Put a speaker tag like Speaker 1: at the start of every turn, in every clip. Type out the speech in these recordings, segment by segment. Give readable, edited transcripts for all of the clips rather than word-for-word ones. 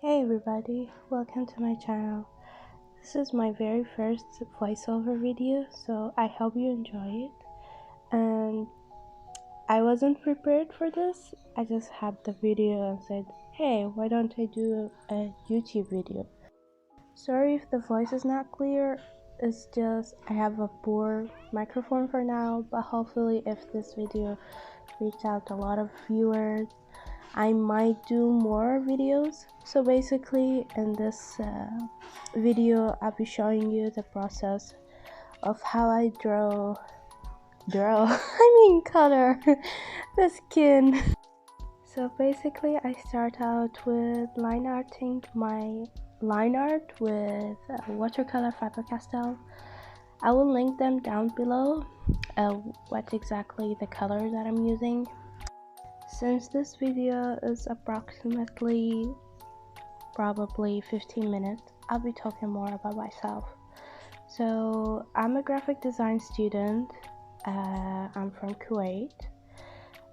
Speaker 1: Hey everybody, welcome to my channel. This is my very first voiceover video, so I hope you enjoy it. And I wasn't prepared for this, I just had the video and said, hey, why don't I do a YouTube video? Sorry if the voice is not clear, it's just I have a poor microphone for now, but hopefully if this video reaches out a lot of viewers, I might do more videos. So basically in this video I'll be showing you the process of how I draw color the skin. So basically I start out with line arting my line art with watercolor Faber Castell. I will link them down below what exactly the color that I'm using. Since this video is approximately probably 15 minutes, I'll be talking more about myself. So I'm a graphic design student. I'm from Kuwait.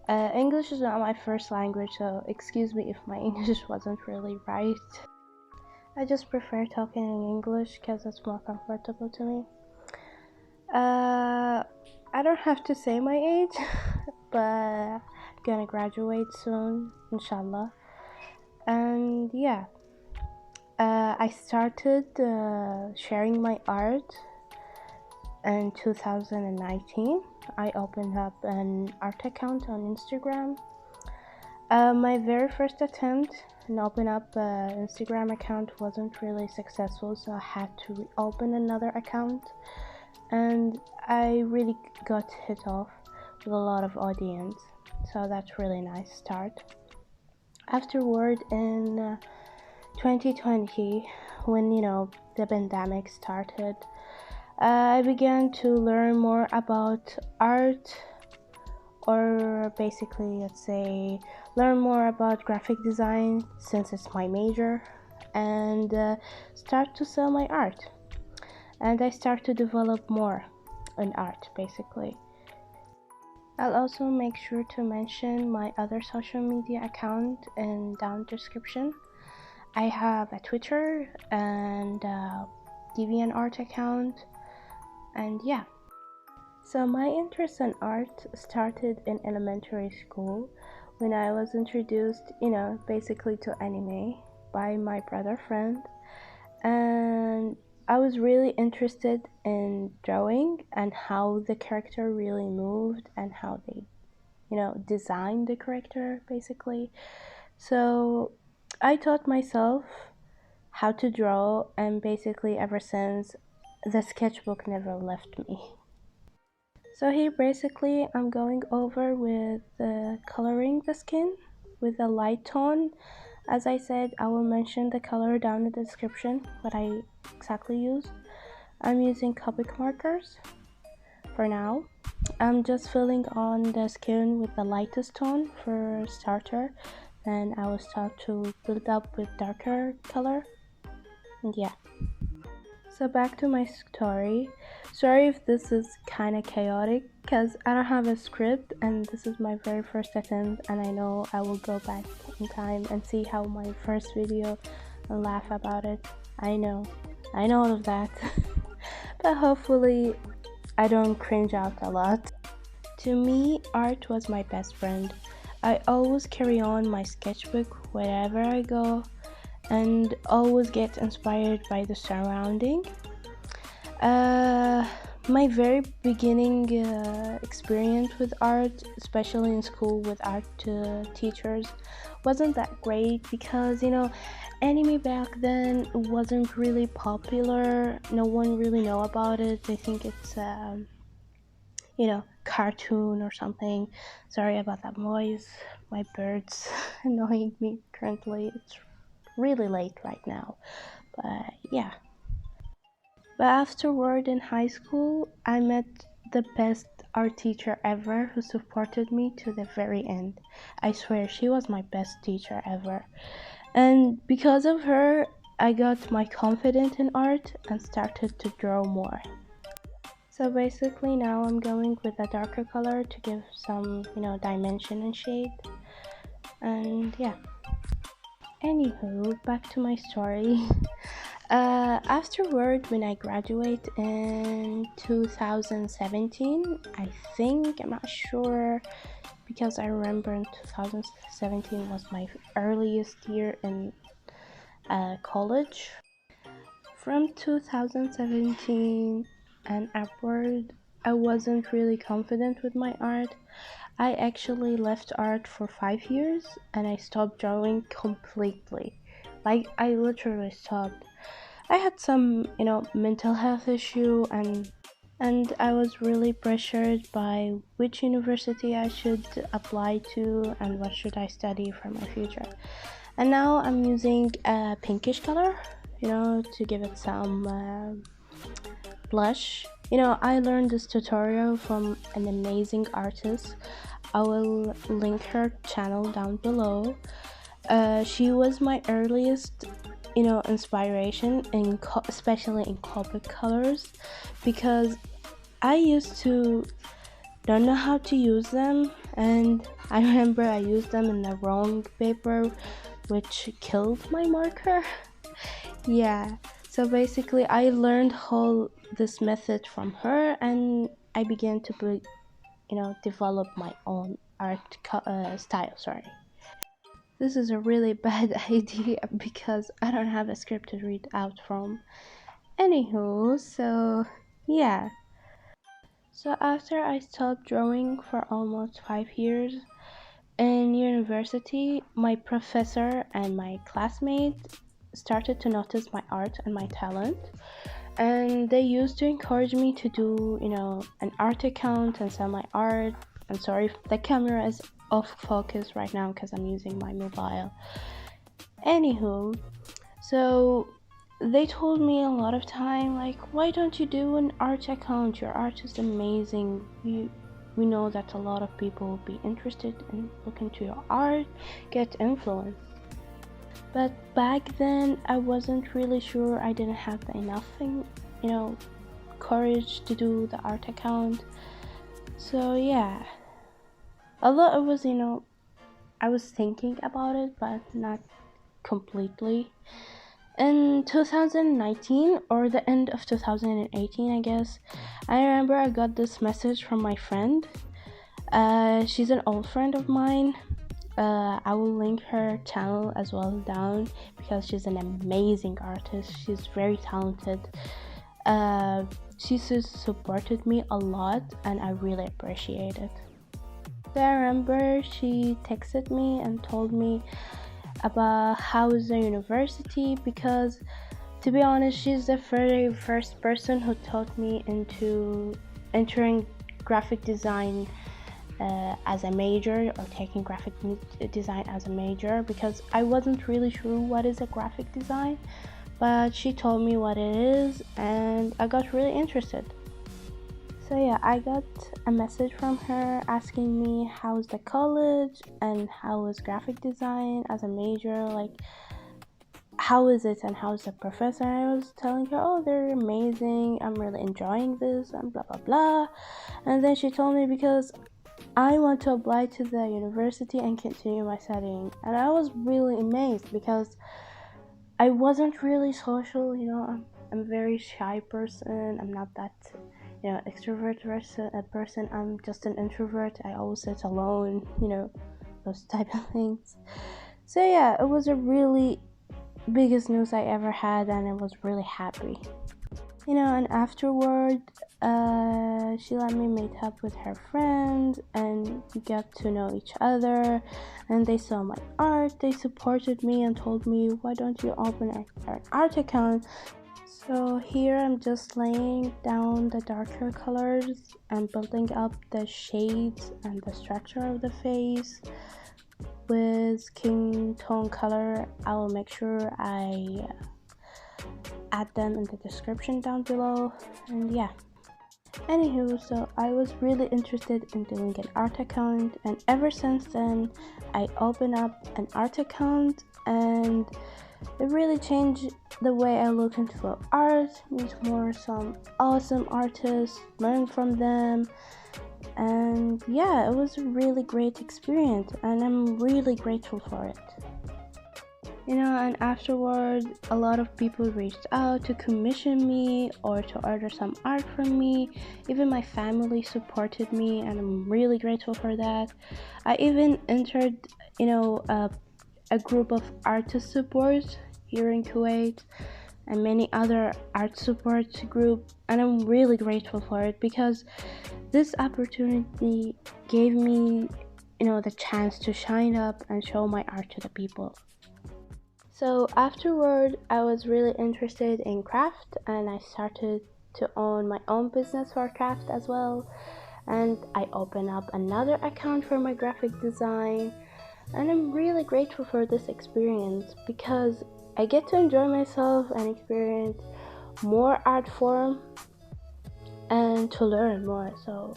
Speaker 1: English is not my first language, so excuse me if my English wasn't really right. I just prefer talking in English because it's more comfortable to me. I don't have to say my age, but I'm gonna graduate soon, inshallah. And yeah, I started sharing my art in 2019. I opened up an art account on Instagram. My very first attempt and open up an Instagram account wasn't really successful, so I had to open another account, and I really got hit off with a lot of audience, so that's really nice start. Afterward, in 2020, when the pandemic started, I began to learn more about art, or basically let's say learn more about graphic design since it's my major, and start to sell my art, and I start to develop more in art basically. I'll also make sure to mention my other social media account in down description. I have a Twitter and DeviantArt account, and yeah. So my interest in art started in elementary school when I was introduced, basically to anime by my brother friend, and I was really interested in drawing and how the character really moved and how they, designed the character basically. So I taught myself how to draw, and basically ever since, the sketchbook never left me. So here basically I'm going over with coloring the skin with a light tone. As I said, I will mention the color down in the description, what I exactly use. I'm using Copic markers for now. I'm just filling on the skin with the lightest tone for starter, then I will start to build up with darker color, and yeah. So back to my story. Sorry if this is kind of chaotic because I don't have a script and this is my very first attempt, and I know I will go back in time and see how my first video and laugh about it. I know all of that. But hopefully I don't cringe out a lot. To me, art was my best friend. I always carry on my sketchbook wherever I go, and always get inspired by the surrounding. My very beginning experience with art, especially in school with art teachers, wasn't that great because anime back then wasn't really popular. No one really know about it. They think it's cartoon or something. Sorry about that noise. My bird's annoying me currently. It's really late right now, but yeah. But afterward in high school, I met the best art teacher ever who supported me to the very end. I swear she was my best teacher ever, and because of her I got my confidence in art and started to draw more. So basically now I'm going with a darker color to give some dimension and shade, and yeah. Anywho, back to my story. Afterward, when I graduate in 2017, I think, I'm not sure, because I remember in 2017 was my earliest year in college. From 2017 and upward, I wasn't really confident with my art. I actually left art for 5 years and I stopped drawing completely. Like, I literally stopped. I had some, mental health issue, and I was really pressured by which university I should apply to and what should I study for my future. And now I'm using a pinkish color, to give it some blush. I learned this tutorial from an amazing artist. I will link her channel down below. She was my earliest, inspiration, especially in Copic colors, because I used to don't know how to use them, and I remember I used them in the wrong paper, which killed my marker. Yeah, so basically I learned this method from her, and I began to develop my own art style. Sorry. This is a really bad idea because I don't have a script to read out from. Anywho, so yeah. So after I stopped drawing for almost 5 years in university, my professor and my classmate started to notice my art and my talent. And they used to encourage me to do, an art account and sell my art. I'm sorry if the camera is off focus right now because I'm using my mobile. Anywho, so they told me a lot of time, like, why don't you do an art account? Your art is amazing. We know that a lot of people will be interested in looking to your art, get influence. But back then I wasn't really sure. I didn't have enough courage to do the art account. So yeah, although it was, I was thinking about it, but not completely. In 2019, or the end of 2018, I guess, I remember I got this message from my friend. She's an old friend of mine. I will link her channel as well down because she's an amazing artist. She's very talented. She supported me a lot, and I really appreciate it. So I remember she texted me and told me about how is the university, because to be honest, she's the very first person who taught me into entering graphic design as a major, or taking graphic design as a major, because I wasn't really sure what is a graphic design, but she told me what it is and I got really interested. So yeah, I got a message from her asking me how's the college and how is graphic design as a major, like how is it and how's the professor. I was telling her, oh, they're amazing, I'm really enjoying this, and blah blah blah. And then she told me, because I want to apply to the university and continue my studying. And I was really amazed because I wasn't really social, I'm a very shy person. I'm not that extrovert person. I'm just an introvert. I always sit alone, those type of things. So yeah, it was a really biggest news I ever had, and I was really happy. And afterward, she let me meet up with her friends, and we got to know each other, and they saw my art. They supported me and told me, why don't you open an art account? So here I'm just laying down the darker colors and building up the shades and the structure of the face with skin tone color. I will make sure I add them in the description down below. And yeah, anywho, so I was really interested in doing an art account, and ever since then I opened up an art account, and it really changed the way I look into art, meet some awesome artists, learn from them, and yeah, it was a really great experience, and I'm really grateful for it. And afterward a lot of people reached out to commission me or to order some art from me. Even my family supported me, and I'm really grateful for that. I even entered a group of artist support here in Kuwait and many other art support group, and I'm really grateful for it because this opportunity gave me the chance to shine up and show my art to the people. So afterward I was really interested in craft, and I started to own my own business for craft as well, and I opened up another account for my graphic design. And I'm really grateful for this experience because I get to enjoy myself and experience more art form and to learn more. So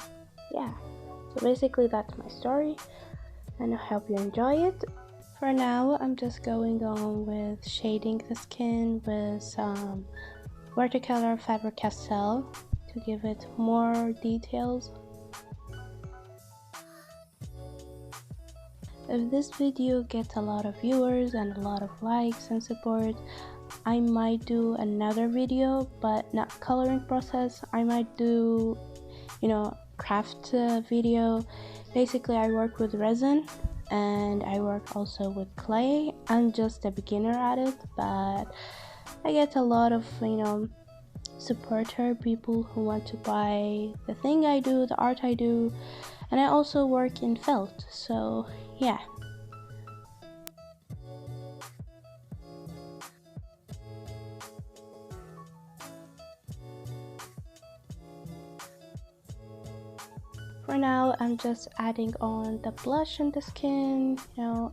Speaker 1: yeah, so basically that's my story, and I hope you enjoy it. For now I'm just going on with shading the skin with some watercolor Faber Castell to give it more details. If this video gets a lot of viewers and a lot of likes and support, I might do another video, but not coloring process. I might do craft video. Basically I work with resin and I work also with clay. I'm just a beginner at it, but I get a lot of supporter people who want to buy the thing I do, the art I do, and I also work in felt, so yeah. For now I'm just adding on the blush in the skin,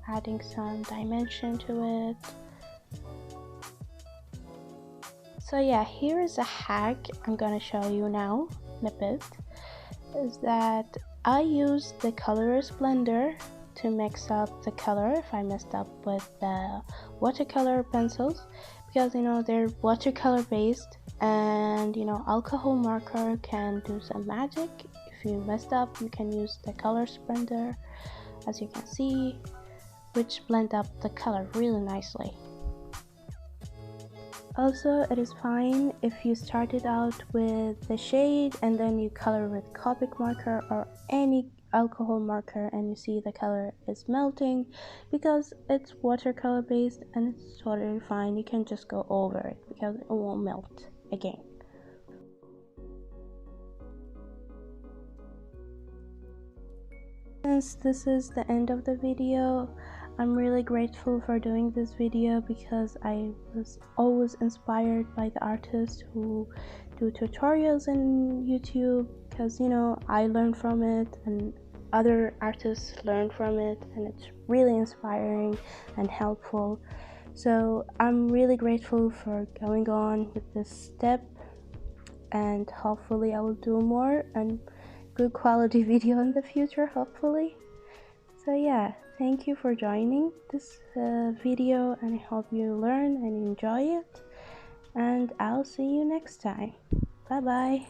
Speaker 1: adding some dimension to it. So yeah, here is a hack I'm gonna show you now in a bit, is that I use the colorist blender to mix up the color if I messed up with the watercolor pencils, because they're watercolor based, and alcohol marker can do some magic. If you messed up, you can use the colorist blender, as you can see, which blend up the color really nicely. Also, it is fine if you started out with the shade and then you color with Copic marker or any alcohol marker and you see the color is melting, because it's watercolor based and it's totally fine. You can just go over it because it won't melt again. Since this is the end of the video, I'm really grateful for doing this video because I was always inspired by the artists who do tutorials in YouTube, because I learn from it and other artists learn from it, and it's really inspiring and helpful. So I'm really grateful for going on with this step, and hopefully I will do more and good quality video in the future, hopefully. So yeah, thank you for joining this video, and I hope you learn and enjoy it, and I'll see you next time. Bye bye.